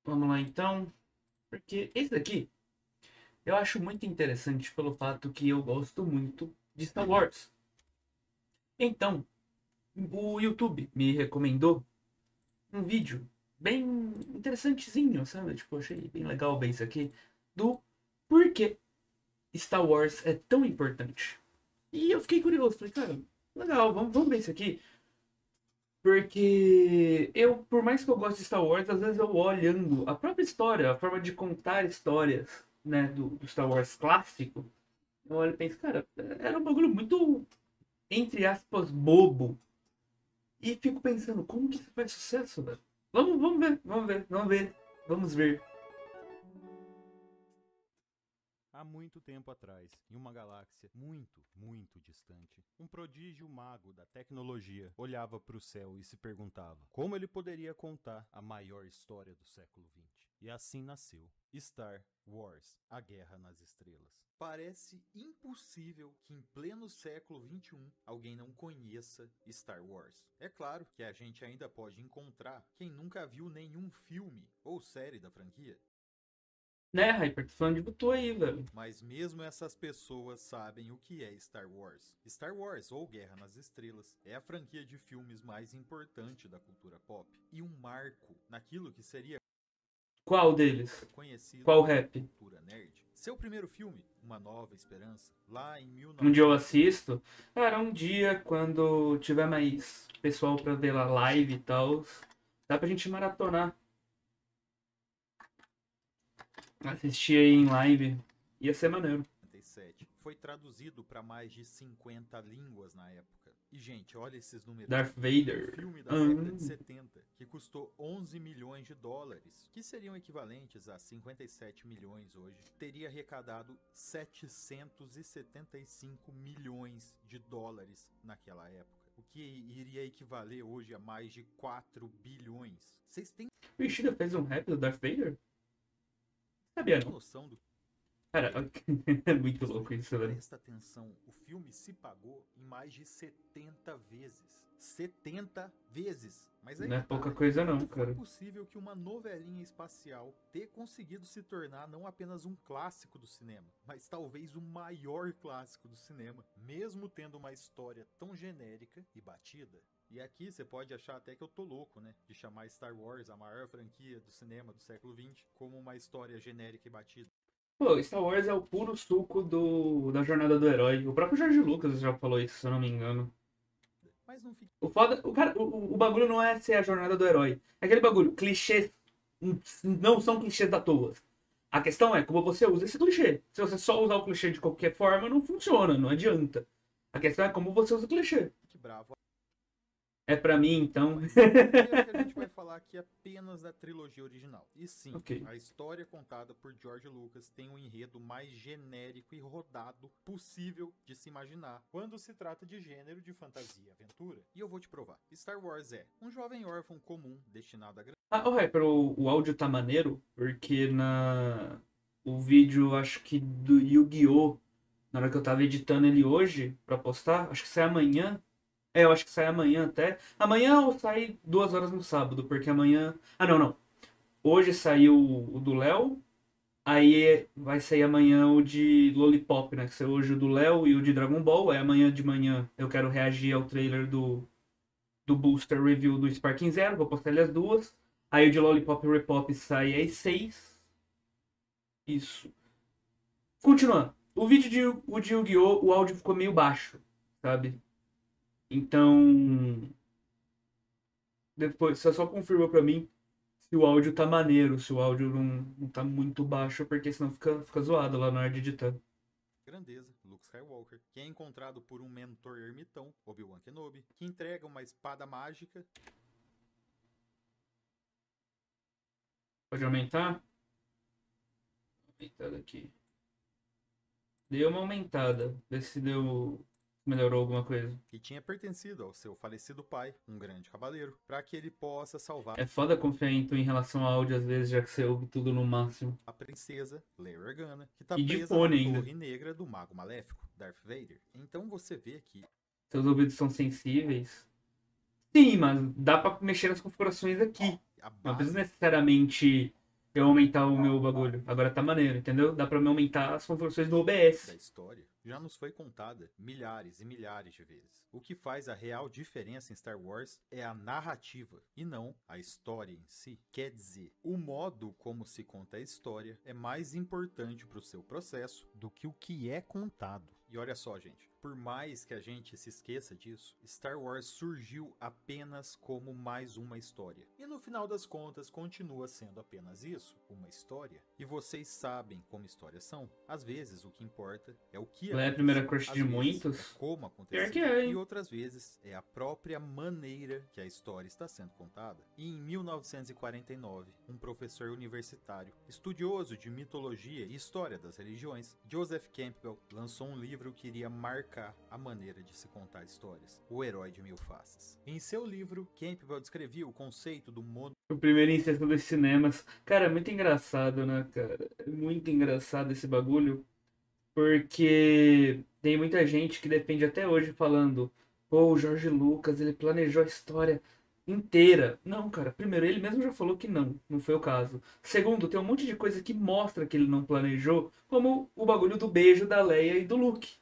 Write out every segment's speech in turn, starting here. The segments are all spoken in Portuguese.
Vamos lá então. Porque esse daqui eu acho muito interessante pelo fato que eu gosto muito de Star Wars. Então, o YouTube me recomendou um vídeo bem interessantezinho, sabe? Tipo, eu achei bem legal ver isso aqui. Do porquê Star Wars é tão importante. E eu fiquei curioso. Falei, cara, legal, vamos ver isso aqui. Porque eu, por mais que eu goste de Star Wars, às vezes eu olhando a própria história, a forma de contar histórias, né, do Star Wars clássico, eu olho e penso, cara, era um bagulho muito, entre aspas, bobo. E fico pensando, como que isso faz sucesso, velho? Vamos ver. Há muito tempo atrás, em uma galáxia muito, muito distante, um prodígio mago da tecnologia olhava para o céu e se perguntava como ele poderia contar a maior história do século XX. E assim nasceu Star Wars, a Guerra nas Estrelas. Parece impossível que em pleno século XXI alguém não conheça Star Wars. É claro que a gente ainda pode encontrar quem nunca viu nenhum filme ou série da franquia. Né, Hyper? Tô falando de tu aí, velho. Mas mesmo essas pessoas sabem o que é Star Wars. Star Wars, ou Guerra nas Estrelas, é a franquia de filmes mais importante da cultura pop e um marco naquilo que seria Qual deles? conhecido Qual como rap? cultura nerd. Seu primeiro filme, Uma Nova Esperança, lá em Um dia eu 1990. assisto. Cara, um dia, quando tiver mais pessoal pra ver lá live e tal, dá pra gente maratonar. Assistir aí em live. Ia ser maneiro. Foi traduzido para mais de 50 línguas na época. E, gente, olha esses números Darth aqui. Um Vader. filme da década de 70 que custou 11 milhões de dólares, que seriam equivalentes a 57 milhões hoje, teria arrecadado 775 milhões de dólares naquela época, o que iria equivaler hoje a mais de 4 bilhões. Vocês têm O Ishida fez um rap do Darth Vader? Sabia não. noção do Cara, é muito isso, louco gente? isso, velho. Presta atenção, o filme se pagou em mais de 70 vezes. 70 vezes! Mas aí Não é que tá, pouca né? coisa não, Como foi cara. possível que uma novelinha espacial ter conseguido se tornar não apenas um clássico do cinema, mas talvez o maior clássico do cinema, mesmo tendo uma história tão genérica e batida? E aqui você pode achar até que eu tô louco, né? De chamar Star Wars, a maior franquia do cinema do século XX, como uma história genérica e batida. Pô, Star Wars é o puro suco da jornada do herói. O próprio George Lucas já falou isso, se eu não me engano. Mas não fique O foda, o bagulho não é ser a jornada do herói. É aquele bagulho, clichês não são clichês da toa. A questão é como você usa esse clichê. Se você só usar o clichê de qualquer forma, não funciona, não adianta. A questão é como você usa o clichê. bravo. É pra mim, então. Mas primeiro que a gente vai falar aqui apenas da trilogia original. E sim, Ok. a história contada por George Lucas tem um enredo mais genérico e rodado possível de se imaginar quando se trata de gênero de fantasia e aventura. E eu vou te provar. Star Wars é um jovem órfão comum destinado a Ah, o Hyper, o áudio tá maneiro, porque o vídeo, acho que do Yu-Gi-Oh! Na hora que eu tava editando ele hoje pra postar, acho que sai amanhã. É, eu acho que sai amanhã até. Amanhã ou sai 2 horas no sábado, porque amanhã. Ah, não, não. Hoje saiu o do Léo, aí vai sair amanhã o de Lollipop, né? Que saiu hoje o do Léo e o de Dragon Ball. Aí amanhã de manhã eu quero reagir ao trailer do Booster Review do Sparking Zero, vou postar ele as duas. Aí o de Lollipop Repop sai às 6. Isso. Continuando. O de Yu-Gi-Oh! O áudio ficou meio baixo, sabe? Então, depois você só confirma pra mim se o áudio tá maneiro, se o áudio não tá muito baixo, porque senão fica zoado lá na hora de editar. grandeza, Luke Skywalker, que é encontrado por um mentor ermitão, Obi-Wan Kenobi, que entrega uma espada mágica. Pode aumentar? Aumentada aqui. Deu uma aumentada. Vê se deu. Melhorou alguma coisa. Que tinha pertencido ao seu falecido pai, um grande cavaleiro, para que ele possa salvar É foda confiar em tu em relação ao áudio, às vezes, já que você ouve tudo no máximo. a princesa Leia Organa, que está E de presa na fone ainda. torre negra do mago maléfico, Darth Vader. Então você vê que Seus ouvidos são sensíveis. Sim, mas dá pra mexer nas configurações aqui. a Não precisa base necessariamente. eu aumentar o meu bagulho. Agora tá maneiro, entendeu? Dá pra me aumentar as configurações do Da OBS. história já nos foi contada milhares e milhares de vezes. O que faz a real diferença em Star Wars é a narrativa e não a história em si. Quer dizer, o modo como se conta a história é mais importante para o seu processo do que o que é contado. E olha só, gente, por mais que a gente se esqueça disso, Star Wars surgiu apenas como mais uma história. E no final das contas, continua sendo apenas isso, uma história. E vocês sabem como histórias são. Às vezes, o que importa é o que Ela é a primeira aconteceu, crush às de vezes, muitos. é como Pior que aconteceu, é, e hein? outras vezes é a própria maneira que a história está sendo contada. E em 1949, um professor universitário, estudioso de mitologia e história das religiões, Joseph Campbell, lançou um livro que iria marcar a maneira de se contar histórias, O Herói de Mil Faces. Em seu livro, Campbell descrevia o conceito do O primeiro incesto dos cinemas. Cara, é muito engraçado, né, cara? É muito engraçado esse bagulho. Porque tem muita gente que defende até hoje falando: pô, o Jorge Lucas, ele planejou a história inteira. Não, cara. Primeiro, ele mesmo já falou que não foi o caso. Segundo, tem um monte de coisa que mostra que ele não planejou, como o bagulho do beijo da Leia e do Luke.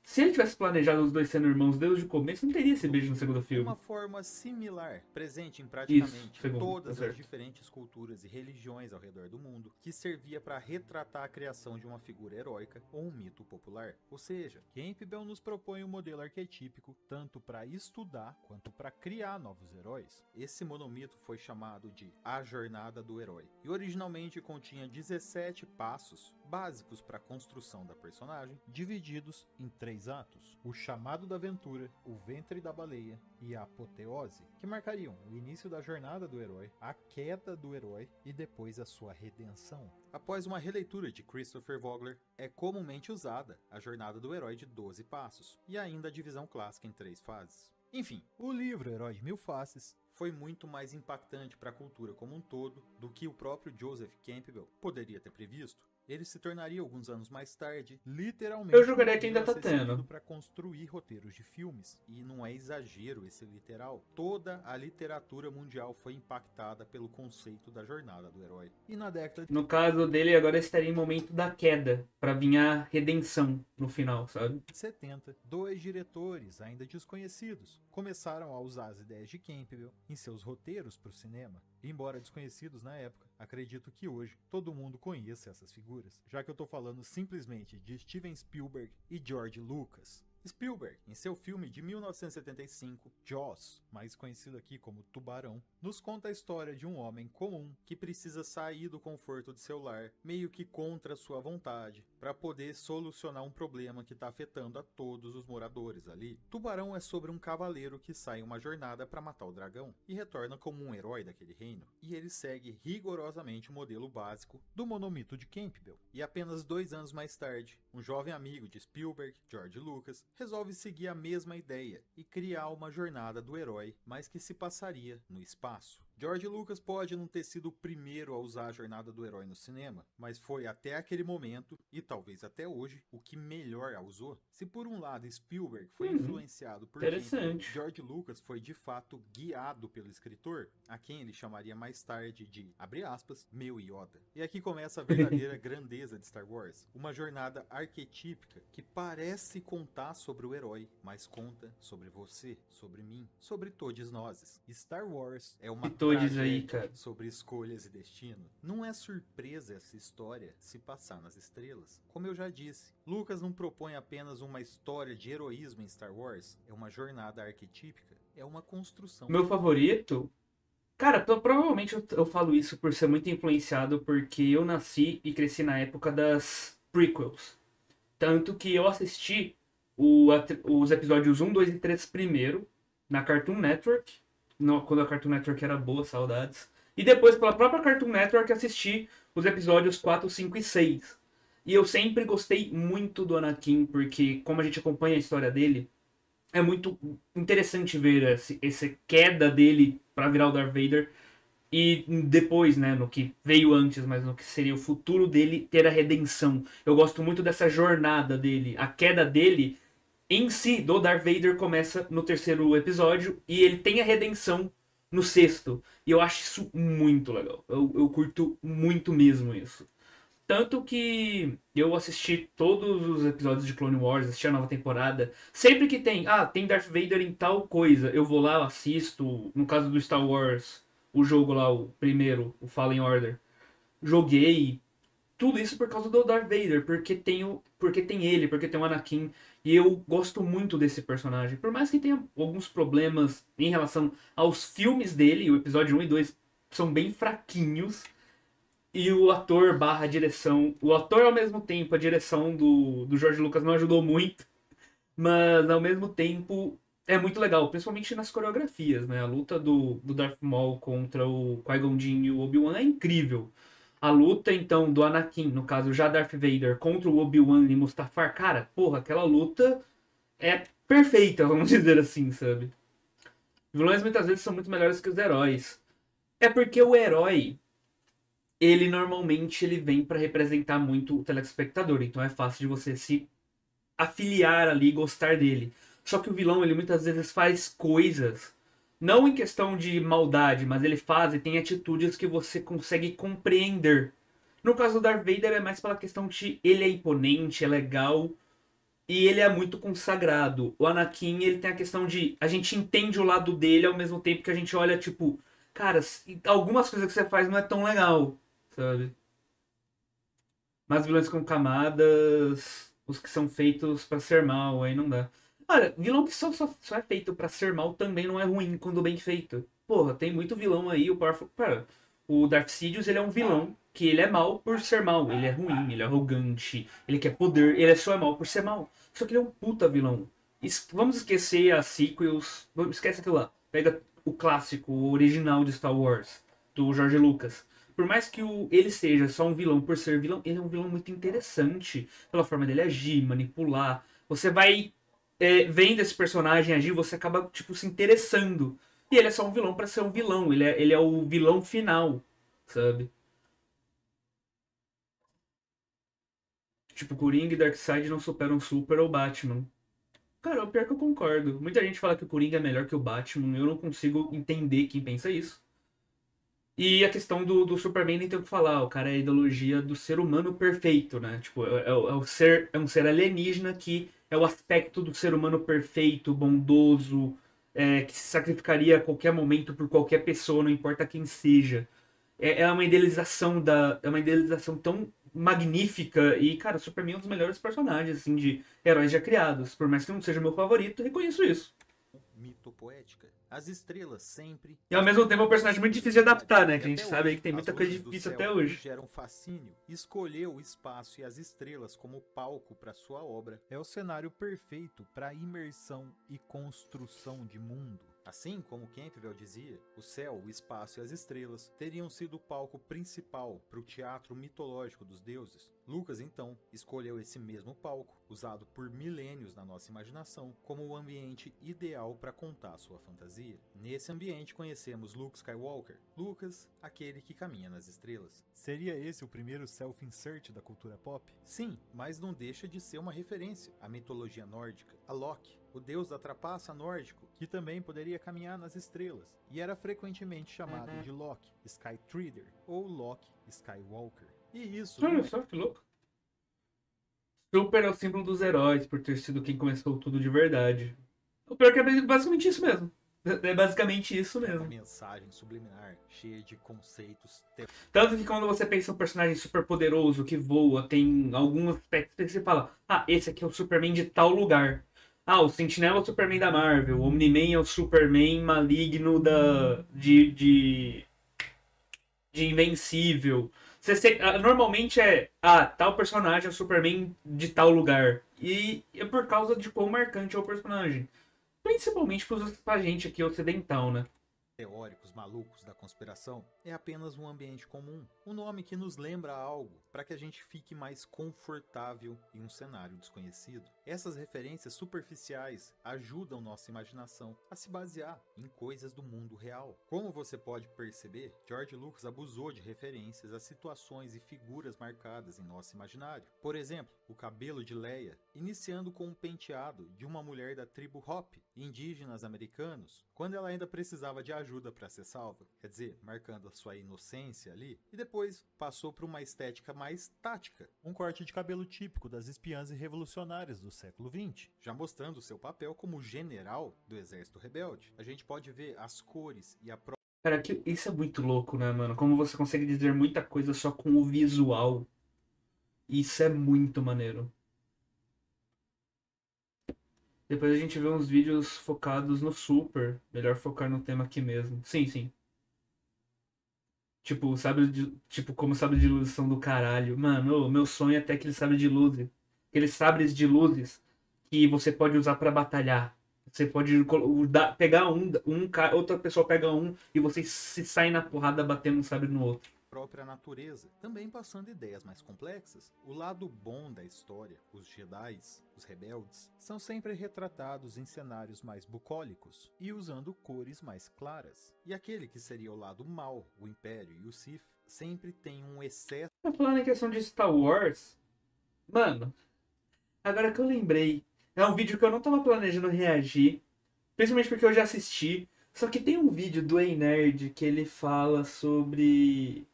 Se ele tivesse planejado os dois sendo irmãos desde o começo, não teria esse beijo no segundo filme. uma forma similar, presente em Isso, praticamente segundo, todas tá as certo. diferentes culturas e religiões ao redor do mundo, que servia para retratar a criação de uma figura heróica ou um mito popular. Ou seja, Campbell nos propõe um modelo arquetípico tanto para estudar quanto para criar novos heróis. Esse monomito foi chamado de A Jornada do Herói e originalmente continha 17 passos básicos para a construção da personagem, divididos em 3 atos: o chamado da aventura, o ventre da baleia e a apoteose, que marcariam o início da jornada do herói, a queda do herói e depois a sua redenção. Após uma releitura de Christopher Vogler, é comumente usada a jornada do herói de 12 passos e ainda a divisão clássica em 3 fases. Enfim, o livro Herói de Mil Faces foi muito mais impactante para a cultura como um todo do que o próprio Joseph Campbell poderia ter previsto. Ele se tornaria alguns anos mais tarde, literalmente, Eu jogaria que ainda tá tendo. para construir roteiros de filmes. E não é exagero esse literal. Toda a literatura mundial foi impactada pelo conceito da jornada do herói. E na década de No caso dele, agora estaria em momento da queda, pra vir a redenção no final, sabe? 70, 2 diretores, ainda desconhecidos, começaram a usar as ideias de Campbell em seus roteiros para o cinema. Embora desconhecidos na época, acredito que hoje todo mundo conheça essas figuras, já que eu estou falando simplesmente de Steven Spielberg e George Lucas. Spielberg, em seu filme de 1975, Jaws, mais conhecido aqui como Tubarão, nos conta a história de um homem comum que precisa sair do conforto de seu lar, meio que contra sua vontade, para poder solucionar um problema que está afetando a todos os moradores ali. Tubarão é sobre um cavaleiro que sai em uma jornada para matar o dragão e retorna como um herói daquele reino, e ele segue rigorosamente o modelo básico do monomito de Campbell. E apenas 2 anos mais tarde, um jovem amigo de Spielberg, George Lucas, resolve seguir a mesma ideia e criar uma jornada do herói, mas que se passaria no espaço. George Lucas pode não ter sido o primeiro a usar a jornada do herói no cinema, mas foi até aquele momento, e talvez até hoje, o que melhor a usou. Se por um lado Spielberg foi influenciado por Campbell, George Lucas foi de fato guiado pelo escritor, a quem ele chamaria mais tarde de, abre aspas, meu Yoda. E aqui começa a verdadeira grandeza de Star Wars, uma jornada arquetípica que parece contar sobre o herói, mas conta sobre você, sobre mim, sobre todos nós. Star Wars é uma Aí, cara, sobre escolhas e destino. Não é surpresa essa história se passar nas estrelas. Como eu já disse, Lucas não propõe apenas uma história de heroísmo em Star Wars, é uma jornada arquetípica, é uma construção. Meu favorito... Cara, provavelmente eu falo isso por ser muito influenciado porque eu nasci e cresci na época das prequels. Tanto que eu assisti os episódios 1, 2 e 3 primeiro na Cartoon Network, quando a Cartoon Network era boa, saudades. E depois, pela própria Cartoon Network, assisti os episódios 4, 5 e 6. E eu sempre gostei muito do Anakin, porque como a gente acompanha a história dele, é muito interessante ver essa queda dele pra virar o Darth Vader. E depois, né, no que veio antes, mas no que seria o futuro dele, ter a redenção. Eu gosto muito dessa jornada dele. A queda dele em si, do Darth Vader, começa no terceiro episódio, e ele tem a redenção no sexto. E eu acho isso muito legal. Eu curto muito mesmo isso. Tanto que eu assisti todos os episódios de Clone Wars, assisti a nova temporada. Sempre que tem Darth Vader em tal coisa, eu vou lá, assisto. No caso do Star Wars, o jogo lá, o primeiro, o Fallen Order. Joguei. Tudo isso por causa do Darth Vader, porque tem ele, porque tem o Anakin. E eu gosto muito desse personagem. Por mais que tenha alguns problemas em relação aos filmes dele, o episódio um e 2 são bem fraquinhos. E o ator barra direção. O ator ao mesmo tempo, a direção do George Lucas não ajudou muito. Mas ao mesmo tempo é muito legal, principalmente nas coreografias, né? A luta do Darth Maul contra o Qui-Gon Jinn e o Obi-Wan é incrível. A luta, então, do Anakin, no caso, já Darth Vader, contra o Obi-Wan e Mustafar, cara, porra, aquela luta é perfeita, vamos dizer assim, sabe? Vilões muitas vezes são muito melhores que os heróis. É porque o herói, ele normalmente ele vem pra representar muito o telespectador, então é fácil de você se afiliar ali e gostar dele. Só que o vilão, ele muitas vezes faz coisas, não em questão de maldade, mas ele faz e tem atitudes que você consegue compreender. No caso do Darth Vader é mais pela questão de ele é imponente, é legal e ele é muito consagrado. O Anakin, ele tem a questão de a gente entende o lado dele ao mesmo tempo que a gente olha, tipo, cara, algumas coisas que você faz não é tão legal, sabe? Mas vilões com camadas, os que são feitos pra ser mal, aí não dá. Olha, vilão que só é feito pra ser mal também não é ruim quando bem feito. Porra, tem muito vilão aí, o Powerful. Cara, o Darth Sidious, ele é um vilão que ele é mal por ser mal. Ele é ruim, ele é arrogante, ele quer poder, ele só é mal por ser mal. Só que ele é um puta vilão. Vamos esquecer as sequels. Esquece aquilo lá. Pega o clássico, o original de Star Wars, do George Lucas. Por mais que ele seja só um vilão por ser vilão, ele é um vilão muito interessante. Pela forma dele agir, manipular. Você vai vendo esse personagem agir, você acaba, tipo, se interessando. E ele é só um vilão pra ser um vilão. Ele é o vilão final, sabe? Tipo, Coringa e Darkseid não superam Super ou Batman. Cara, o pior que eu concordo. Muita gente fala que o Coringa é melhor que o Batman. Eu não consigo entender quem pensa isso. E a questão do Superman nem tem o que falar, o cara é a ideologia do ser humano perfeito, né? Tipo, é um ser alienígena que é o aspecto do ser humano perfeito, bondoso, que se sacrificaria a qualquer momento por qualquer pessoa, não importa quem seja. É uma idealização é uma idealização tão magnífica e, cara, o Superman é um dos melhores personagens, assim, de heróis já criados. Por mais que não seja o meu favorito, eu reconheço isso. Mitopoética. As estrelas sempre. E ao mesmo tempo é um personagem muito difícil de adaptar, né? Que a E gente até sabe aí hoje, que tem as muita coisa luzes do difícil céu até lhe hoje. geram fascínio. Escolher o espaço e as estrelas como palco para sua obra é o cenário perfeito para imersão e construção de mundo. Assim como Campbell dizia, o céu, o espaço e as estrelas teriam sido o palco principal para o teatro mitológico dos deuses. Lucas, então, escolheu esse mesmo palco, usado por milênios na nossa imaginação, como o ambiente ideal para contar sua fantasia. Nesse ambiente conhecemos Luke Skywalker, Lucas, aquele que caminha nas estrelas. Seria esse o primeiro self-insert da cultura pop? Sim, mas não deixa de ser uma referência à mitologia nórdica, a Loki, o deus da trapaça nórdico, Que também poderia caminhar nas estrelas, e era frequentemente chamado de Loki Skytreader ou Loki Skywalker. E isso Olha só que louco. Super é o símbolo dos heróis, por ter sido quem começou tudo de verdade. O pior é que é basicamente isso mesmo. É basicamente isso uma mesmo. mensagem subliminar cheia de conceitos Tanto que quando você pensa em um personagem super poderoso, que voa, tem alguns aspectos que você fala: ah, esse aqui é o Superman de tal lugar. Ah, o Sentinela é o Superman da Marvel. O Omni-Man é o Superman maligno de Invencível. Normalmente tal personagem é o Superman de tal lugar. E é por causa de quão marcante é o personagem. Principalmente pra gente aqui ocidental, né? teóricos malucos da conspiração é apenas um ambiente comum, um nome que nos lembra algo para que a gente fique mais confortável em um cenário desconhecido. Essas referências superficiais ajudam nossa imaginação a se basear em coisas do mundo real. Como você pode perceber, George Lucas abusou de referências a situações e figuras marcadas em nosso imaginário. Por exemplo, o cabelo de Leia, iniciando com um penteado de uma mulher da tribo Hopi, indígenas americanos, quando ela ainda precisava de ajuda ajuda para ser salva, quer dizer, marcando a sua inocência ali, e depois passou para uma estética mais tática, Um corte de cabelo típico das espiãs e revolucionárias do século XX. já mostrando seu papel como general do exército rebelde. A gente pode ver as cores e a Cara, isso é muito louco, né, mano? Como você consegue dizer muita coisa só com o visual. Isso é muito maneiro. Depois a gente vê uns vídeos focados no Super. Melhor focar no tema aqui mesmo. Sim, sim. Tipo, tipo, como sabre de luz são do caralho. Mano, o meu sonho é ter aquele sabre de luzes. Aqueles sabres de luzes que você pode usar pra batalhar. Você pode pegar outra pessoa pega um e vocês se saem na porrada batendo um sabre no outro. própria natureza, também passando ideias mais complexas. O lado bom da história, os Jedis, os rebeldes, São sempre retratados em cenários mais bucólicos e usando cores mais claras. e aquele que seria o lado mal, o Império e o Sith, sempre tem um excesso Tá falando em questão de Star Wars? Mano, agora que eu lembrei, é um vídeo que eu não tava planejando reagir, principalmente porque eu já assisti. Só que tem um vídeo do Ei Nerd que ele fala sobre.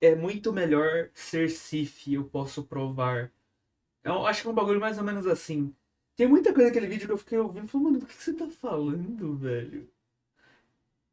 É muito melhor ser Sith, eu posso provar. Eu acho que é um bagulho mais ou menos assim. Tem muita coisa naquele vídeo que eu fiquei ouvindo e falei, mano, do que você tá falando, velho?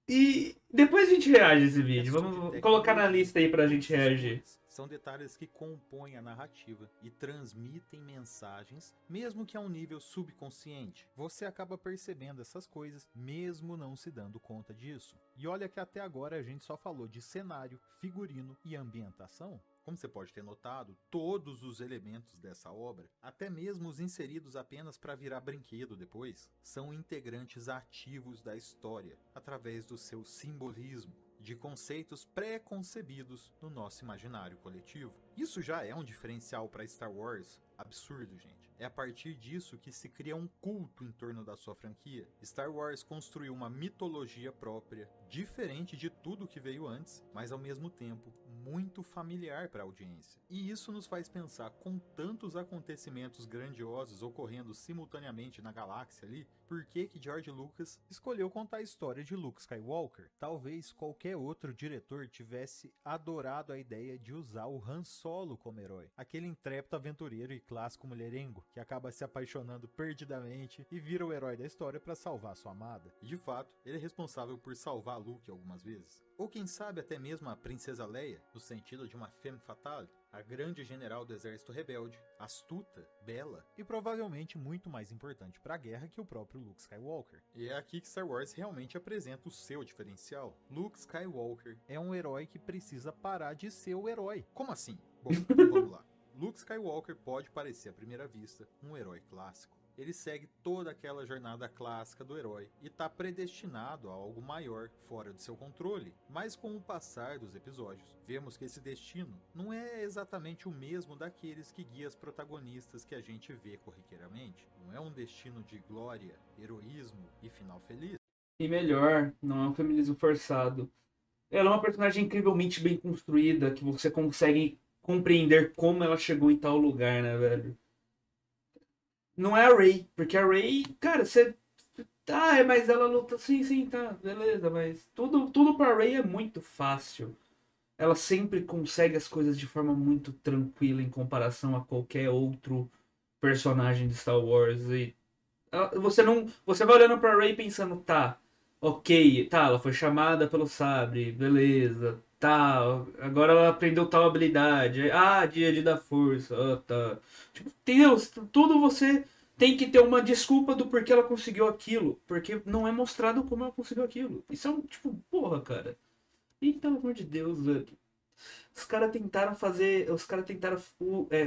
E depois a gente reage a esse vídeo. de Vamos colocar na tecnologia. lista aí pra gente Essas reagir. cores são detalhes que compõem a narrativa e transmitem mensagens, mesmo que a um nível subconsciente. Você acaba percebendo essas coisas, mesmo não se dando conta disso. E olha que até agora a gente só falou de cenário, figurino e ambientação. Como você pode ter notado, todos os elementos dessa obra, até mesmo os inseridos apenas para virar brinquedo depois, são integrantes ativos da história, através do seu simbolismo, de conceitos pré-concebidos no nosso imaginário coletivo. Isso já é um diferencial para Star Wars absurdo, gente. É a partir disso que se cria um culto em torno da sua franquia. Star Wars construiu uma mitologia própria, diferente de tudo que veio antes, mas ao mesmo tempo muito familiar para a audiência. E isso nos faz pensar, com tantos acontecimentos grandiosos ocorrendo simultaneamente na galáxia ali, por que George Lucas Escolheu contar a história de Luke Skywalker. Talvez qualquer outro diretor tivesse adorado a ideia de usar o Han Solo como herói. Aquele intrépido aventureiro e clássico mulherengo que acaba se apaixonando perdidamente e vira o herói da história para salvar sua amada. E de fato, ele é responsável por salvar Luke algumas vezes. Ou quem sabe até mesmo a Princesa Leia, no sentido de uma femme fatale, a grande general do exército rebelde, astuta, bela. E provavelmente muito mais importante para a guerra que o próprio Luke Skywalker. E é aqui que Star Wars realmente apresenta o seu diferencial. Luke Skywalker. É um herói que precisa parar de ser o herói. Como assim? Bom, então vamos lá. Luke Skywalker pode parecer à primeira vista um herói clássico. Ele segue toda aquela jornada clássica do herói e está predestinado a algo maior, fora do seu controle. Mas com o passar dos episódios, vemos que esse destino não é exatamente o mesmo daqueles que guia as protagonistas que a gente vê corriqueiramente. Não é um destino de glória, heroísmo e final feliz. E melhor, não é um feminismo forçado. Ela é uma personagem incrivelmente bem construída, que você consegue compreender como ela chegou em tal lugar, né, velho? Não é a Rey, porque a Rey, cara, você... Tá, mas ela luta... Sim, tá, beleza, mas tudo pra Rey é muito fácil. Ela sempre consegue as coisas de forma muito tranquila em comparação a qualquer outro personagem de Star Wars. E você vai olhando pra Rey pensando, tá, ok, tá, ela foi chamada pelo sabre, beleza, tá, agora ela aprendeu tal habilidade, dia da força, tá. Tipo, Deus, tudo você tem que ter uma desculpa do porquê ela conseguiu aquilo, porque não é mostrado como ela conseguiu aquilo. Isso é um, tipo, porra, cara. E pelo amor de Deus, velho. Os caras tentaram fazer. Os caras tentaram.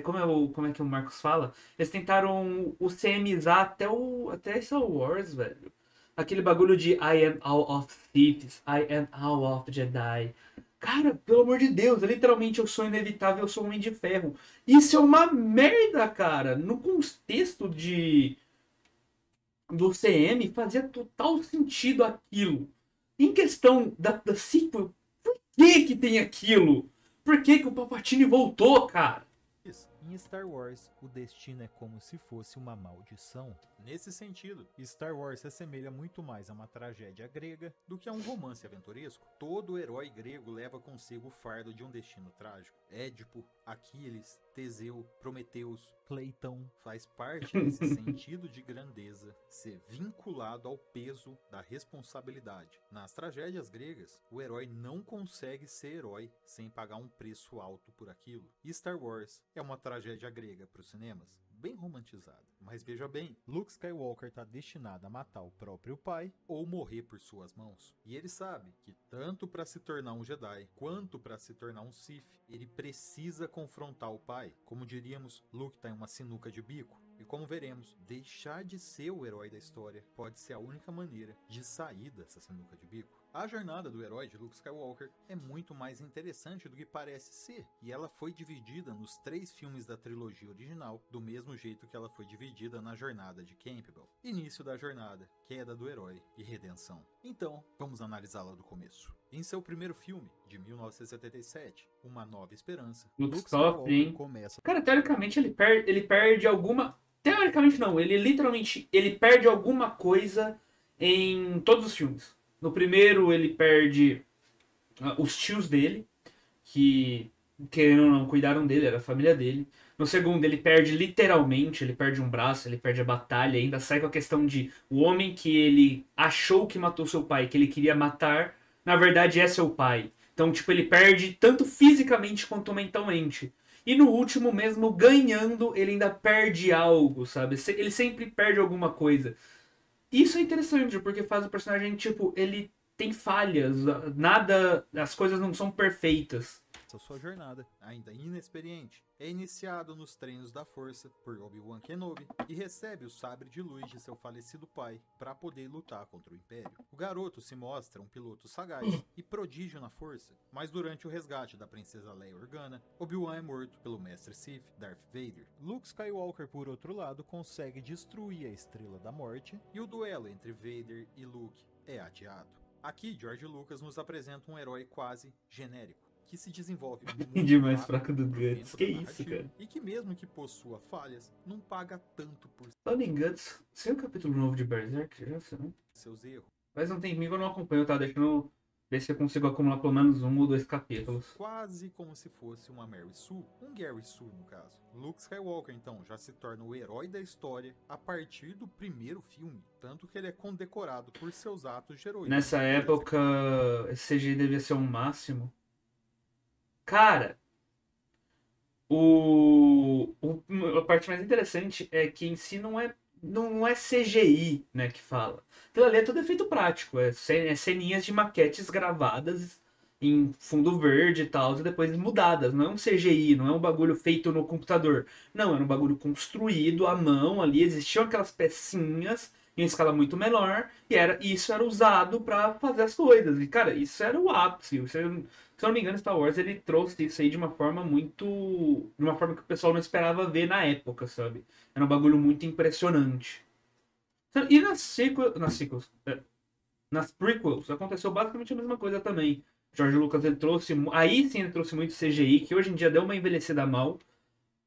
Como é que o Marcos fala? Eles tentaram o CMizar até Star Wars, velho. Aquele bagulho de I am all of thieves, I am all of Jedi. Cara, pelo amor de Deus, literalmente eu sou inevitável, eu sou um homem de ferro. Isso é uma merda, cara. No contexto do CM, fazia total sentido aquilo. Em questão da sequel, por que tem aquilo? Por que o Palpatine voltou, cara? Em Star Wars, o destino é como se fosse uma maldição. Nesse sentido, Star Wars se assemelha muito mais a uma tragédia grega do que a um romance aventuresco. Todo herói grego leva consigo o fardo de um destino trágico. Édipo, Aquiles, Teseu, Prometeus, Platão. Faz parte desse sentido de grandeza ser vinculado ao peso da responsabilidade. Nas tragédias gregas, o herói não consegue ser herói sem pagar um preço alto por aquilo. E Star Wars é uma tragédia grega para os cinemas, bem romantizada. Mas veja bem, Luke Skywalker está destinado a matar o próprio pai ou morrer por suas mãos. E ele sabe que tanto para se tornar um Jedi, quanto para se tornar um Sith, ele precisa confrontar o pai. Como diríamos, Luke está em uma sinuca de bico. E como veremos, deixar de ser o herói da história pode ser a única maneira de sair dessa sinuca de bico. A jornada do herói de Luke Skywalker é muito mais interessante do que parece ser, e ela foi dividida nos 3 filmes da trilogia original, do mesmo jeito que ela foi dividida na jornada de Campbell. Início da jornada, queda do herói e redenção. Então, vamos analisá-la do começo. Em seu primeiro filme, de 1977, Uma Nova Esperança, Luke Skywalker hein? começa... Cara, teoricamente ele perde alguma... Teoricamente não, ele literalmente perde alguma coisa em todos os filmes. No primeiro ele perde os tios dele, que querendo ou não cuidaram dele, era a família dele. No segundo ele perde literalmente, ele perde um braço, ele perde a batalha, ainda sai com a questão de o homem que ele achou que matou seu pai, que ele queria matar, na verdade é seu pai. Então tipo, ele perde tanto fisicamente quanto mentalmente. E no último, mesmo ganhando, ele ainda perde algo, sabe? Ele sempre perde alguma coisa. Isso é interessante, porque faz o personagem, tipo, ele tem falhas. Nada, as coisas não são perfeitas. Sua jornada, ainda inexperiente, é iniciado nos treinos da força por Obi-Wan Kenobi e recebe o sabre de luz de seu falecido pai para poder lutar contra o Império. O garoto se mostra um piloto sagaz e prodígio na força, mas durante o resgate da princesa Leia Organa, Obi-Wan é morto pelo mestre Sith, Darth Vader. Luke Skywalker, por outro lado, consegue destruir a Estrela da Morte e o duelo entre Vader e Luke é adiado. Aqui, George Lucas nos apresenta um herói quase genérico, que se desenvolve muito mais fraco do Guts. Que isso, cara? E que mesmo que possua falhas, não paga tanto por falando em Guts, saiu o capítulo novo de Berserk, já sei. Seus erros. Faz um tempinho que eu não acompanho, tá? Deixando ver se eu consigo acumular pelo menos 1 ou 2 capítulos. Quase como se fosse uma Mary Sue, um Gary Sue no caso. Luke Skywalker então já se torna o herói da história a partir do primeiro filme, tanto que ele é condecorado por seus atos heróicos. Nessa época, esse CGI devia ser um máximo. Cara, a parte mais interessante é que em si não é CGI, né, que fala. Aquilo ali é tudo efeito prático, é ceninhas de maquetes gravadas em fundo verde e tal, e depois mudadas. Não é um CGI, não é um bagulho feito no computador. Não, era um bagulho construído à mão ali, existiam aquelas pecinhas em escala muito menor, e isso era usado pra fazer as coisas. E, cara, isso era o ápice. Se eu não me engano, Star Wars ele trouxe isso aí de uma forma de uma forma que o pessoal não esperava ver na época, sabe? Era um bagulho muito impressionante. E nas prequels, aconteceu basicamente a mesma coisa também. George Lucas, ele trouxe muito CGI, que hoje em dia deu uma envelhecida mal,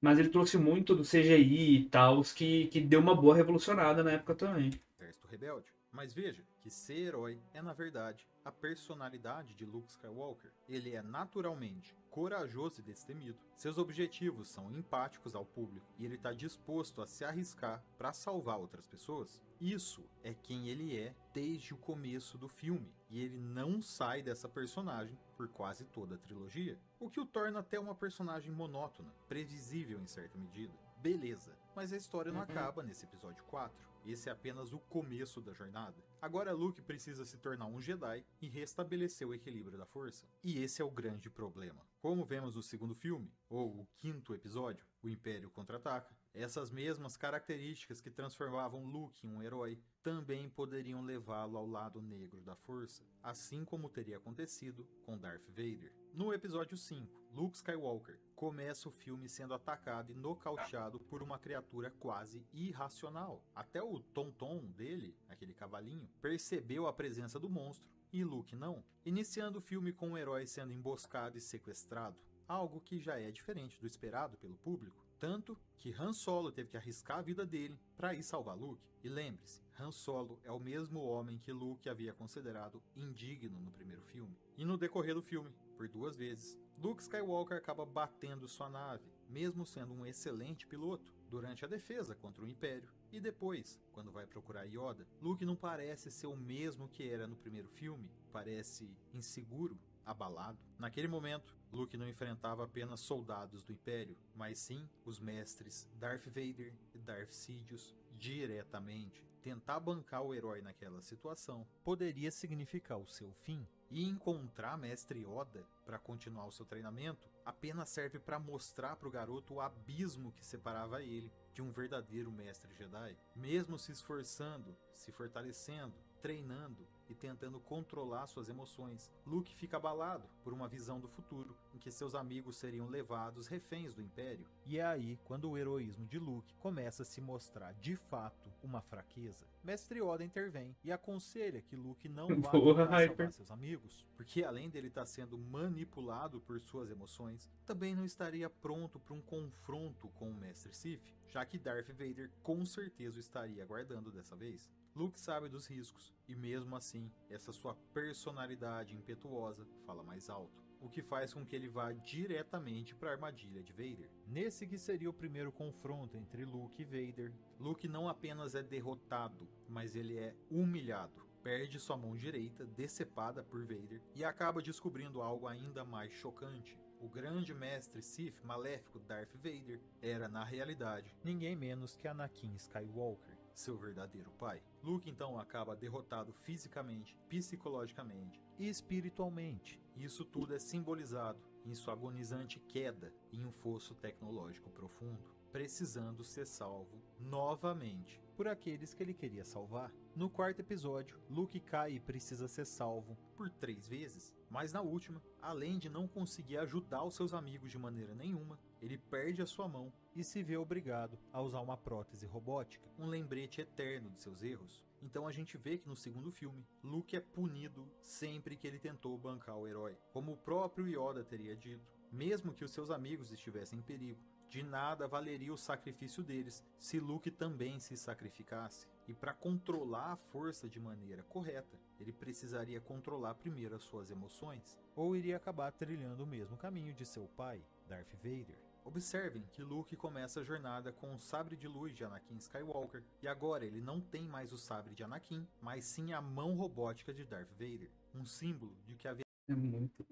mas ele trouxe muito do CGI e tal, que deu uma boa revolucionada na época também. Exército Rebelde. Mas veja que ser herói é, na verdade, a personalidade de Luke Skywalker. Ele é naturalmente corajoso e destemido. Seus objetivos são empáticos ao público e ele está disposto a se arriscar para salvar outras pessoas. Isso é quem ele é desde o começo do filme, e ele não sai dessa personagem por quase toda a trilogia, o que o torna até uma personagem monótona, previsível em certa medida. Beleza, mas a história não acaba nesse episódio 4. Esse é apenas o começo da jornada. Agora Luke precisa se tornar um Jedi e restabelecer o equilíbrio da força. E esse é o grande problema. Como vemos no segundo filme, ou o 5º episódio, O Império Contra-Ataca, essas mesmas características que transformavam Luke em um herói também poderiam levá-lo ao lado negro da força, assim como teria acontecido com Darth Vader. No episódio 5, Luke Skywalker começa o filme sendo atacado e nocauteado por uma criatura quase irracional. Até o Tonton dele, aquele cavalinho, percebeu a presença do monstro e Luke não, iniciando o filme com o herói sendo emboscado e sequestrado, algo que já é diferente do esperado pelo público. Tanto que Han Solo teve que arriscar a vida dele para ir salvar Luke. E lembre-se, Han Solo é o mesmo homem que Luke havia considerado indigno no primeiro filme. E no decorrer do filme, por 2 vezes, Luke Skywalker acaba batendo sua nave, mesmo sendo um excelente piloto, durante a defesa contra o Império. E depois, quando vai procurar Yoda, Luke não parece ser o mesmo que era no primeiro filme, parece inseguro, abalado. Naquele momento, Luke não enfrentava apenas soldados do Império, mas sim os mestres Darth Vader e Darth Sidious diretamente. Tentar bancar o herói naquela situação poderia significar o seu fim. E encontrar Mestre Yoda para continuar o seu treinamento apenas serve para mostrar para o garoto o abismo que separava ele de um verdadeiro Mestre Jedi. Mesmo se esforçando, se fortalecendo, treinando e tentando controlar suas emoções, Luke fica abalado por uma visão do futuro em que seus amigos seriam levados reféns do Império. E é aí quando o heroísmo de Luke começa a se mostrar de fato uma fraqueza. Mestre Yoda intervém e aconselha que Luke não vá tentar salvar seus amigos, porque além dele estar sendo manipulado por suas emoções, também não estaria pronto para um confronto com o Mestre Sith, já que Darth Vader com certeza o estaria aguardando dessa vez. Luke sabe dos riscos, e mesmo assim, essa sua personalidade impetuosa fala mais alto, o que faz com que ele vá diretamente para a armadilha de Vader. Nesse que seria o primeiro confronto entre Luke e Vader, Luke não apenas é derrotado, mas ele é humilhado. Perde sua mão direita, decepada por Vader, e acaba descobrindo algo ainda mais chocante. O grande mestre Sith maléfico Darth Vader era, na realidade, ninguém menos que Anakin Skywalker, seu verdadeiro pai. Luke então acaba derrotado fisicamente, psicologicamente e espiritualmente. Isso tudo é simbolizado em sua agonizante queda em um fosso tecnológico profundo, precisando ser salvo novamente por aqueles que ele queria salvar. No 4º episódio, Luke cai e precisa ser salvo por 3 vezes, mas na última, além de não conseguir ajudar os seus amigos de maneira nenhuma, ele perde a sua mão e se vê obrigado a usar uma prótese robótica, um lembrete eterno de seus erros. Então a gente vê que no segundo filme, Luke é punido sempre que ele tentou bancar o herói. Como o próprio Yoda teria dito, mesmo que os seus amigos estivessem em perigo, de nada valeria o sacrifício deles se Luke também se sacrificasse. E para controlar a força de maneira correta, ele precisaria controlar primeiro as suas emoções, ou iria acabar trilhando o mesmo caminho de seu pai, Darth Vader. Observem que Luke começa a jornada com o sabre de luz de Anakin Skywalker, e agora ele não tem mais o sabre de Anakin, mas sim a mão robótica de Darth Vader, um símbolo de que havia É muito.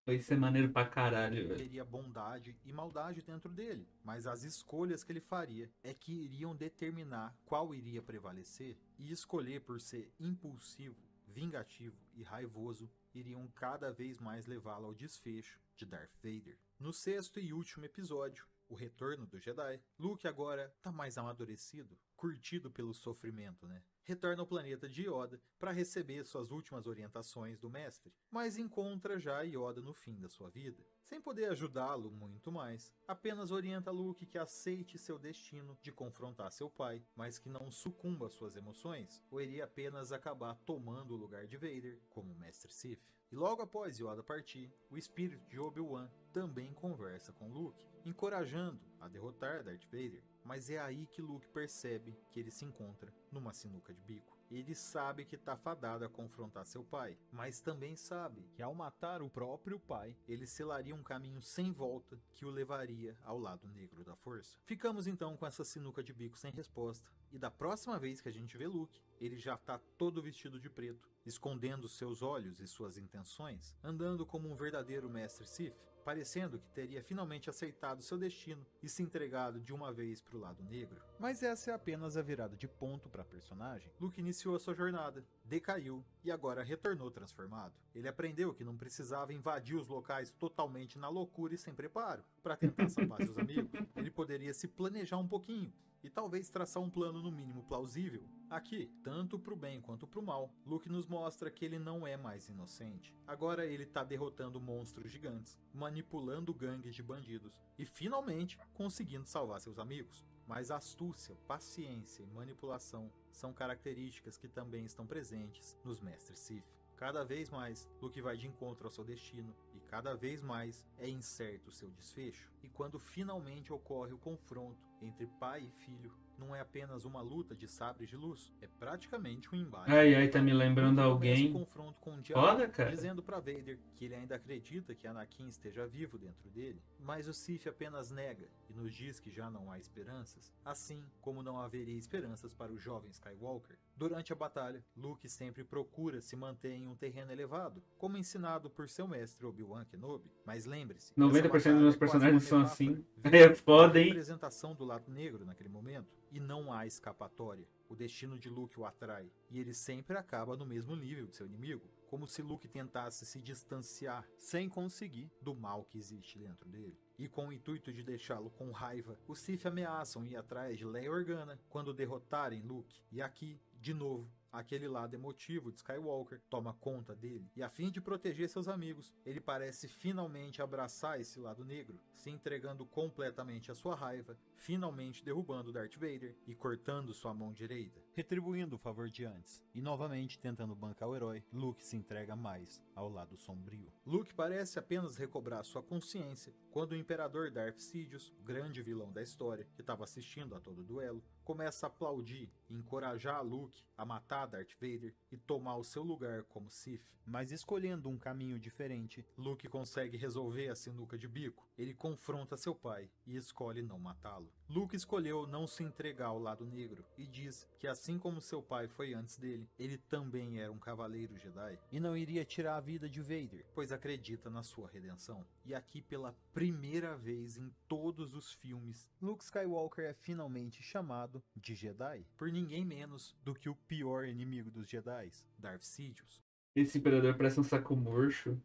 Vai ser maneiro pra caralho, velho. teria bondade e maldade dentro dele, mas as escolhas que ele faria é que iriam determinar qual iria prevalecer, e escolher por ser impulsivo, vingativo e raivoso iriam cada vez mais levá-lo ao desfecho de Darth Vader. No 6º e último episódio, O Retorno do Jedi, Luke agora tá mais amadurecido, curtido pelo sofrimento, né? Retorna ao planeta de Yoda para receber suas últimas orientações do mestre, mas encontra já Yoda no fim da sua vida. Sem poder ajudá-lo muito mais, apenas orienta Luke que aceite seu destino de confrontar seu pai, mas que não sucumba às suas emoções, ou iria apenas acabar tomando o lugar de Vader como mestre Sith. E logo após Yoda partir, o espírito de Obi-Wan também conversa com Luke, encorajando a derrotar Darth Vader. Mas é aí que Luke percebe que ele se encontra numa sinuca de bico. Ele sabe que está fadado a confrontar seu pai, mas também sabe que ao matar o próprio pai, ele selaria um caminho sem volta que o levaria ao lado negro da força. Ficamos então com essa sinuca de bico sem resposta, e da próxima vez que a gente vê Luke, ele já está todo vestido de preto, escondendo seus olhos e suas intenções, andando como um verdadeiro mestre Sith, parecendo que teria finalmente aceitado seu destino e se entregado de uma vez para o lado negro. Mas essa é apenas a virada de ponto para a personagem. Luke iniciou a sua jornada, decaiu e agora retornou transformado. Ele aprendeu que não precisava invadir os locais totalmente na loucura e sem preparo para tentar salvar seus amigos. Ele poderia se planejar um pouquinho e talvez traçar um plano no mínimo plausível. Aqui, tanto pro bem quanto pro mal, Luke nos mostra que ele não é mais inocente. Agora ele tá derrotando monstros gigantes, manipulando gangues de bandidos e finalmente conseguindo salvar seus amigos. Mas astúcia, paciência e manipulação são características que também estão presentes nos mestres Sith. Cada vez mais, Luke vai de encontro ao seu destino e Cada vez mais é incerto o seu desfecho, e quando finalmente ocorre o confronto entre pai e filho, não é apenas uma luta de sabres de luz, é praticamente um embate. Ai, tá me lembrando Luke começa o alguém. confronto com o Foda, diabo, cara. dizendo para Vader que ele ainda acredita que Anakin esteja vivo dentro dele, mas o Sith apenas nega e nos diz que já não há esperanças, assim como não haveria esperanças para o jovem Skywalker. Durante a batalha, Luke sempre procura se manter em um terreno elevado, como ensinado por seu mestre Obi-Wan Kenobi. Mas lembre-se, 90% dos meus personagens são assim. É é foda, a hein? representação do lado negro naquele momento, e não há escapatória. O destino de Luke o atrai, e ele sempre acaba no mesmo nível de seu inimigo, como se Luke tentasse se distanciar, sem conseguir, do mal que existe dentro dele. E com o intuito de deixá-lo com raiva, os Sith ameaçam ir atrás de Leia Organa quando derrotarem Luke. E aqui, de novo, aquele lado emotivo de Skywalker toma conta dele, e a fim de proteger seus amigos, ele parece finalmente abraçar esse lado negro, se entregando completamente à sua raiva, finalmente derrubando Darth Vader e cortando sua mão direita, retribuindo o favor de antes, e novamente tentando bancar o herói, Luke se entrega mais ao lado sombrio. Luke parece apenas recobrar sua consciência quando o Imperador Darth Sidious, o grande vilão da história, que estava assistindo a todo o duelo, começa a aplaudir e encorajar Luke a matar Darth Vader e tomar o seu lugar como Sith. Mas escolhendo um caminho diferente, Luke consegue resolver a sinuca de bico. Ele confronta seu pai e escolhe não matá-lo. Luke escolheu não se entregar ao lado negro e diz que assim como seu pai foi antes dele, ele também era um cavaleiro Jedi e não iria tirar a vida de Vader, pois acredita na sua redenção. E aqui pela primeira vez em todos os filmes, Luke Skywalker é finalmente chamado de Jedi por ninguém menos do que o pior inimigo dos Jedi, Darth Sidious. Esse imperador parece um saco murcho.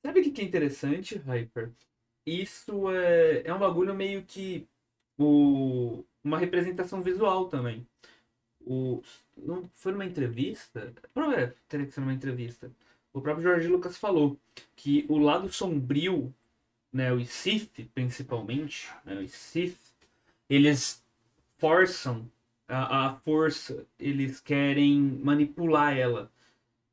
Sabe o que é interessante, Hyper? Isso é um bagulho meio que uma representação visual também. Não foi numa entrevista? Teria que ser numa entrevista. O próprio George Lucas falou que o lado sombrio, né, os Sith principalmente, né, os Sith, eles forçam a força, eles querem manipular ela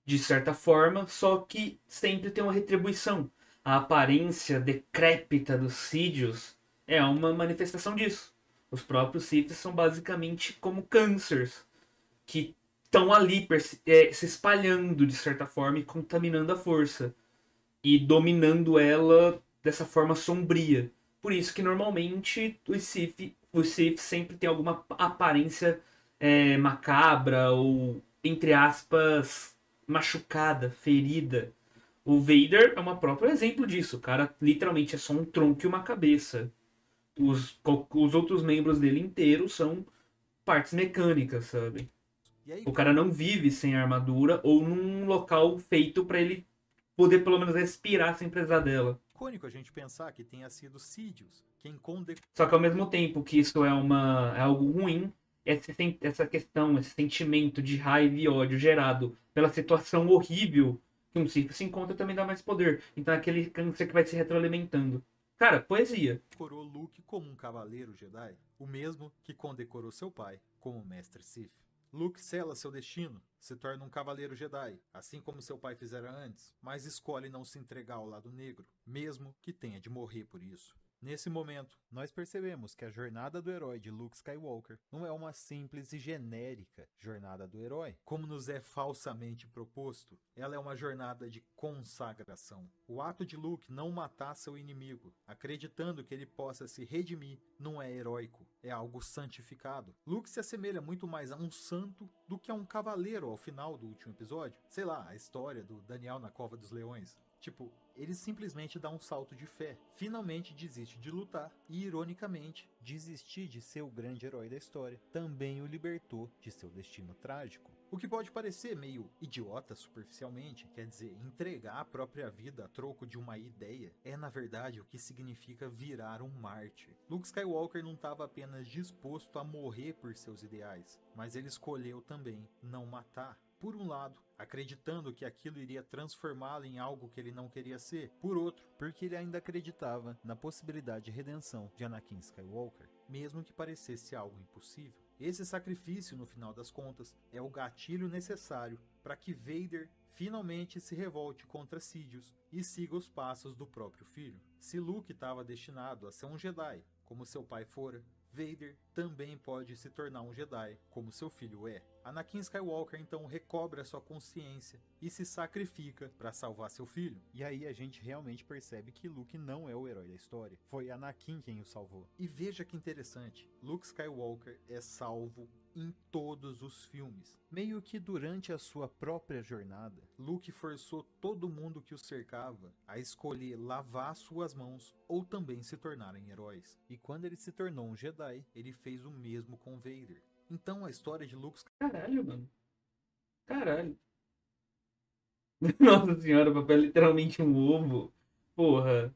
de certa forma, só que sempre tem uma retribuição. A aparência decrépita dos Sidious é uma manifestação disso. Os próprios Sith são basicamente como cânceres que estão ali se espalhando de certa forma e contaminando a força e dominando ela dessa forma sombria. Por isso que normalmente os Sith sempre tem alguma aparência macabra ou, entre aspas, machucada, ferida. O Vader é um próprio exemplo disso. O cara literalmente é só um tronco e uma cabeça. Os outros membros dele inteiros são partes mecânicas, sabe? Aí, o cara não vive sem armadura ou num local feito para ele poder pelo menos respirar sem precisar dela. Icônico a gente pensar que tenha sido Sidious quem condecorou. Só que ao mesmo tempo que isso é algo ruim, essa questão, esse sentimento de raiva e ódio gerado pela situação horrível que um Sith se encontra também dá mais poder. Então é aquele câncer que vai se retroalimentando. Cara, poesia. Condecorou Luke como um cavaleiro Jedi, o mesmo que condecorou seu pai como mestre Sith. Luke sela seu destino, se torna um cavaleiro Jedi, assim como seu pai fizera antes, mas escolhe não se entregar ao lado negro, mesmo que tenha de morrer por isso. Nesse momento, nós percebemos que a jornada do herói de Luke Skywalker não é uma simples e genérica jornada do herói, como nos é falsamente proposto. Ela é uma jornada de consagração. O ato de Luke não matar seu inimigo, acreditando que ele possa se redimir, não é heróico, é algo santificado. Luke se assemelha muito mais a um santo do que a um cavaleiro ao final do último episódio. Sei lá, a história do Daniel na Cova dos Leões. Tipo, ele simplesmente dá um salto de fé, finalmente desiste de lutar e, ironicamente, desistir de ser o grande herói da história também o libertou de seu destino trágico. O que pode parecer meio idiota superficialmente, quer dizer, entregar a própria vida a troco de uma ideia, é na verdade o que significa virar um mártir. Luke Skywalker não estava apenas disposto a morrer por seus ideais, mas ele escolheu também não matar. Por um lado, acreditando que aquilo iria transformá-lo em algo que ele não queria ser. Por outro, porque ele ainda acreditava na possibilidade de redenção de Anakin Skywalker, mesmo que parecesse algo impossível. Esse sacrifício, no final das contas, é o gatilho necessário para para que Vader finalmente se revolte contra Sidious e siga os passos do próprio filho. Se Luke estava destinado a ser um Jedi, como seu pai fora, Vader também pode se tornar um Jedi, como seu filho é. Anakin Skywalker então recobra sua consciência e se sacrifica para salvar seu filho. E aí a gente realmente percebe que Luke não é o herói da história. Foi Anakin quem o salvou. E veja que interessante, Luke Skywalker é salvo em todos os filmes. Meio que durante a sua própria jornada, Luke forçou todo mundo que o cercava a escolher lavar suas mãos ou também se tornarem heróis. E quando ele se tornou um Jedi, ele fez o mesmo com Vader. Então a história de Luke... Caralho, mano. Caralho. Nossa senhora, o papel é literalmente um ovo. Porra.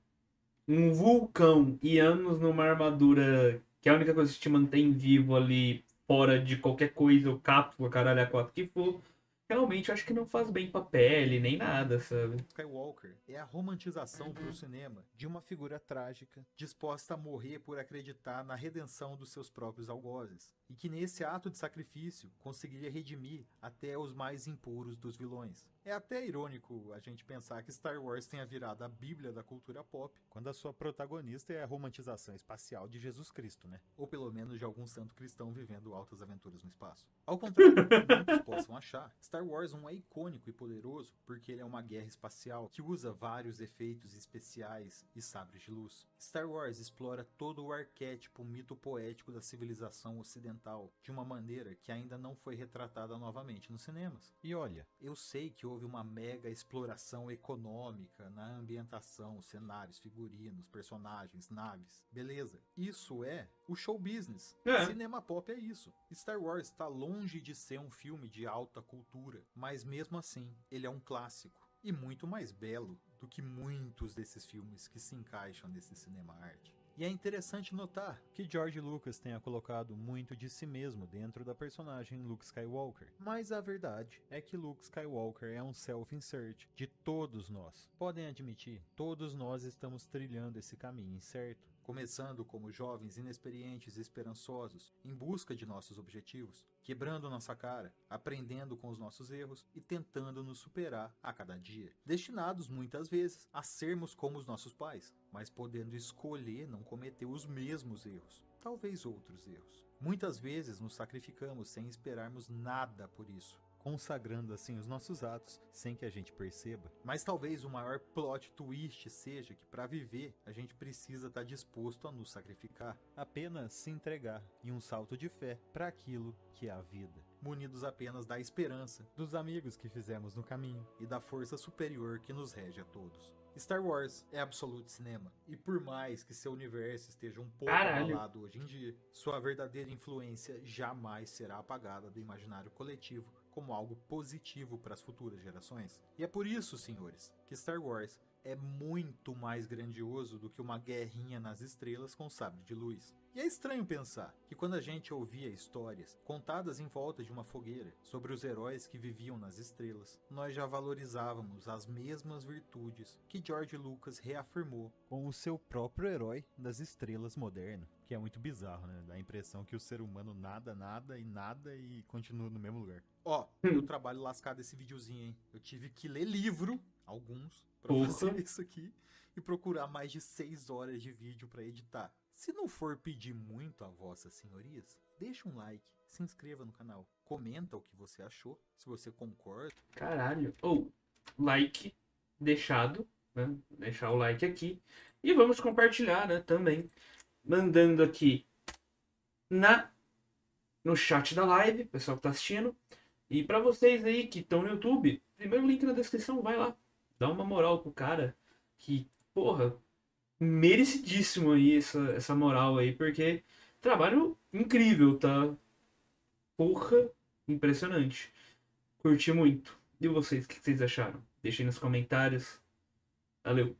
Um vulcão e anos numa armadura que é a única coisa que te mantém vivo ali, fora de qualquer coisa, ou cápsula, caralho, a 4 que for. Realmente eu acho que não faz bem pra pele, nem nada, sabe? Skywalker é a romantização pro cinema de uma figura trágica, disposta a morrer por acreditar na redenção dos seus próprios algozes, e que nesse ato de sacrifício conseguiria redimir até os mais impuros dos vilões. É até irônico a gente pensar que Star Wars tenha virado a bíblia da cultura pop, quando a sua protagonista é a romantização espacial de Jesus Cristo, né? Ou pelo menos de algum santo cristão vivendo altas aventuras no espaço. Ao contrário do que muitos possam achar, Star Wars não é icônico e poderoso porque ele é uma guerra espacial que usa vários efeitos especiais e sabres de luz. Star Wars explora todo o arquétipo mito poético da civilização ocidental de uma maneira que ainda não foi retratada novamente nos cinemas. E olha, eu sei que houve uma mega exploração econômica na ambientação, cenários, figurinos, personagens, naves. Beleza. Isso é o show business. Cinema pop é isso. Star Wars está longe de ser um filme de alta cultura, mas mesmo assim, ele é um clássico. E muito mais belo do que muitos desses filmes que se encaixam nesse cinema arte. E é interessante notar que George Lucas tenha colocado muito de si mesmo dentro da personagem Luke Skywalker. Mas a verdade é que Luke Skywalker é um self-insert de todos nós. Podem admitir, todos nós estamos trilhando esse caminho incerto. Começando como jovens inexperientes e esperançosos, em busca de nossos objetivos, quebrando nossa cara, aprendendo com os nossos erros e tentando nos superar a cada dia. Destinados muitas vezes a sermos como os nossos pais, mas podendo escolher não cometer os mesmos erros, talvez outros erros. Muitas vezes nos sacrificamos sem esperarmos nada por isso, consagrando assim os nossos atos sem que a gente perceba. Mas talvez o maior plot twist seja que para viver a gente precisa estar disposto a nos sacrificar, apenas se entregar em um salto de fé para aquilo que é a vida, munidos apenas da esperança, dos amigos que fizemos no caminho e da força superior que nos rege a todos. Star Wars é absoluto cinema, e por mais que seu universo esteja um pouco abalado hoje em dia, sua verdadeira influência jamais será apagada do imaginário coletivo como algo positivo para as futuras gerações. E é por isso, senhores, que Star Wars é muito mais grandioso do que uma guerrinha nas estrelas com sabre de luz. E é estranho pensar que quando a gente ouvia histórias contadas em volta de uma fogueira sobre os heróis que viviam nas estrelas, nós já valorizávamos as mesmas virtudes que George Lucas reafirmou com o seu próprio herói das estrelas moderno, que é muito bizarro, né? Dá a impressão que o ser humano nada e continua no mesmo lugar. Ó, eu trabalho lascado esse videozinho, hein? Eu tive que ler livro, alguns, pra fazer isso aqui, e procurar mais de 6 horas de vídeo pra editar. Se não for pedir muito a vossas senhorias, deixa um like, se inscreva no canal, comenta o que você achou, se você concorda. Caralho. Like deixado, né? Deixar o like aqui. E vamos compartilhar, né, também. Mandando aqui no chat da live, pessoal que tá assistindo. E pra vocês aí que estão no YouTube, primeiro link na descrição, vai lá. Dá uma moral pro cara que, porra, merecidíssimo aí essa moral aí, porque trabalho incrível, tá? Porra, impressionante. Curti muito. E vocês, o que vocês acharam? Deixem nos comentários. Valeu.